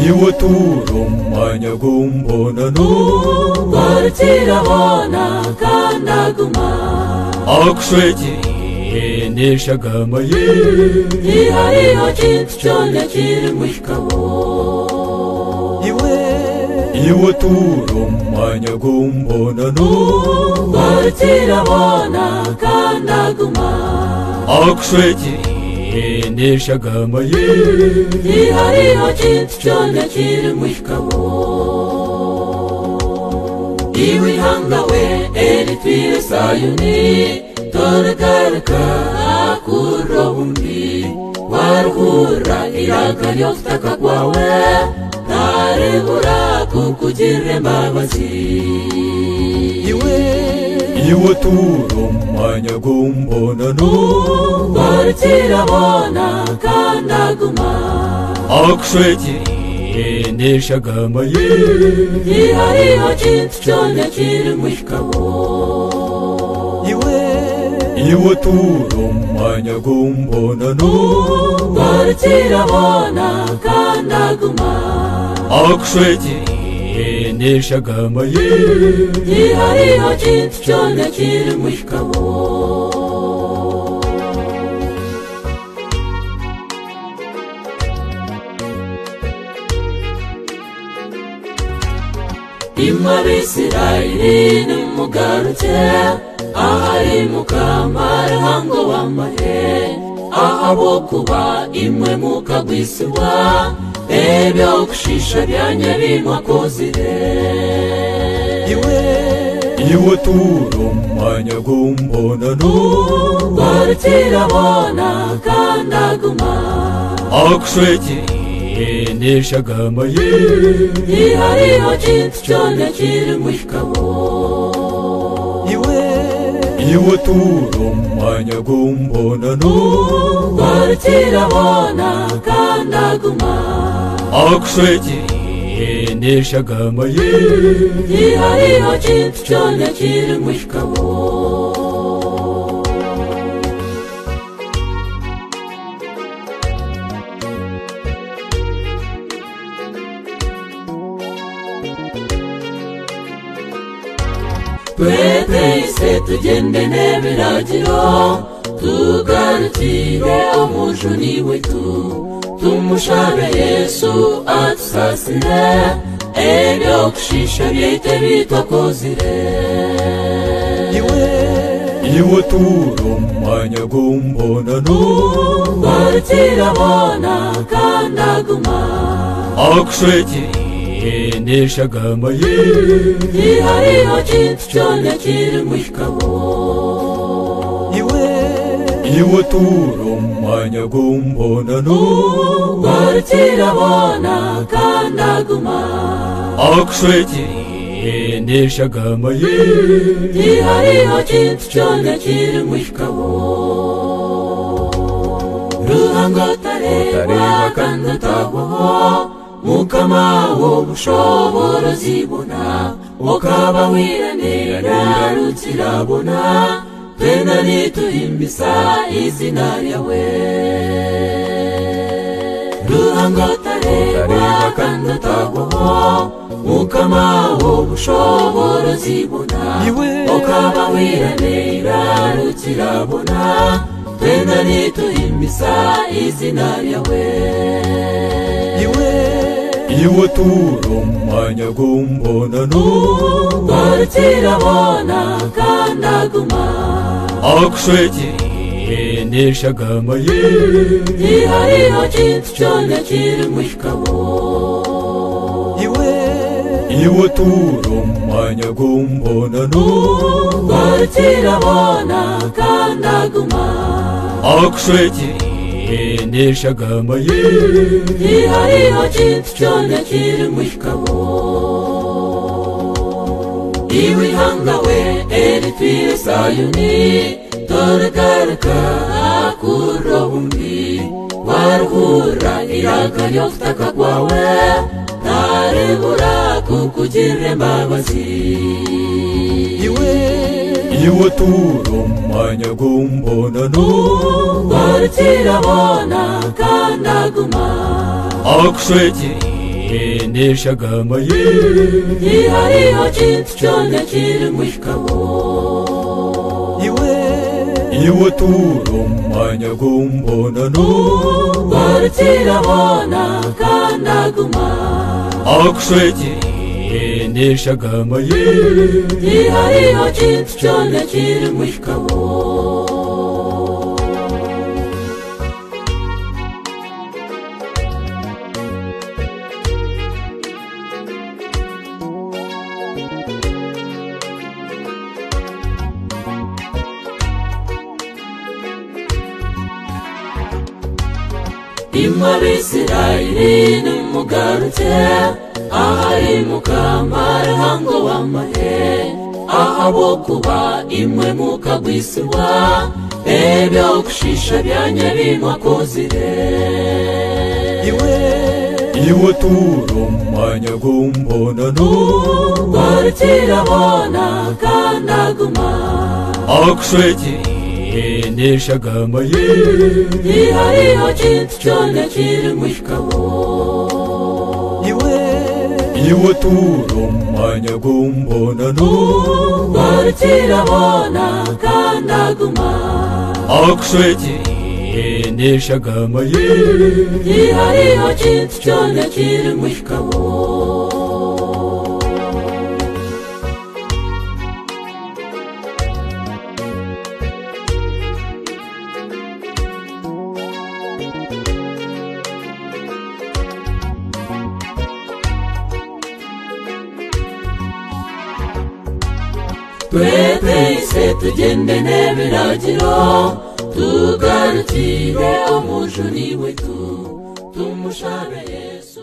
iwe turumanya gumbonano Wartirabona kandaguma Akshwekiri neshagamaye Ihariho kintu cyone kiri mwishkabo iwe turumanya gumbonano Wartirabona kandaguma Akshwekiri neshagamaye Ihariho kintu cyone kiri mwishkabo Iwi hangawe eritwire sayuni Torgarka akurobundi Warhura iraga ryofutaka kwawe Taribura kukugirira imbabazi iwe turumanya gumbonano Wartirabona kandaguma Akshwekiri neshagamaye Ihariho kintu cyone kiri mwishkabo iwe turumanya gumbonano Wartirabona kandaguma Akshwekiri neshagamaye Ihariho kintu cyone kiri mwishkabo Imabisirayeli nimugaruke ahari mukamara hango wamahe ahabo kuba imwe mukagwisibwa ebyo kushisha byanye bimwakozire iwe turumanya gumbonano Wartirabona kandaguma Akshwekiri neshagamaye Ihariho kintu cyone kiri mwishkabo iwe turumanya gumbonano Wartirabona kandaguma Akshwekiri neshagamaye Ihariho kintu cyone kiri mwishkabo Twese tugende n'ebiragiro tugarukire omujuni wetu tumushabe Yesu atusasire ebyo kushisha byete bitwakozire iwe turumanya gumbonano Wartirabona kandaguma Akshwekiri neshagamaye Ihariho kintu cyone kiri mwishkabo iwe turumanya gumbonano Wartirabona kandaguma Akshwekiri neshagamaye Ihariho kintu cyone kiri mwishkabo Ruhango tareba kandi utagwaho Mukama w'ubushobora zibona Ukaba wiranira rutirabona Twena nituhimbisa izina ryawe Ruhango tareba kandi utagwaho Mukama w'ubushobora zibona Ukaba wiranira rutirabona Twena nituhimbisa izina ryawe iwe turumanya gumbonano Wartirabona kandaguma Akshwekiri neshagamaye Ihariho kintu cyone kiri mwishkabo iwe turumanya gumbonano Wartirabona kandaguma Akshwekiri neshagamaye Ihariho kintu cyone kiri mwishkabo Iwi hangawe eritwire sayuni Torgarka akurobundi Warhura iraga ryofutaka kwawe Taribura kukugirira imbabazi iwe turumanya gumbonano Wartirabona kandaguma Akshwekiri neshagamaye ihariho kintu cyone kiri mwishikawo iwe turumanya gumbonano warukirabona kandaguma akushwekiri neshagamaye ihariho kintu cyone kiri mwishikawo Imabisirayeli numugarutse ahari mukamarahango w'amahe ahabo kuba imwe mukagwisirwa ebyo kushisha byanye bimwakozire iwe turumanya gumbonano warukirabona kandaguma akushwekiri neshagamaye ihariho kintu cyone kiri mwishikawo iwe turumanya gumbonano warukirabona kandaguma akushwekiri neshagamaye ihariho kintu cyone kiri mwishikawo twese tugende n'ebiragiro tugarukire umujuni wetu tumushabe Yesu.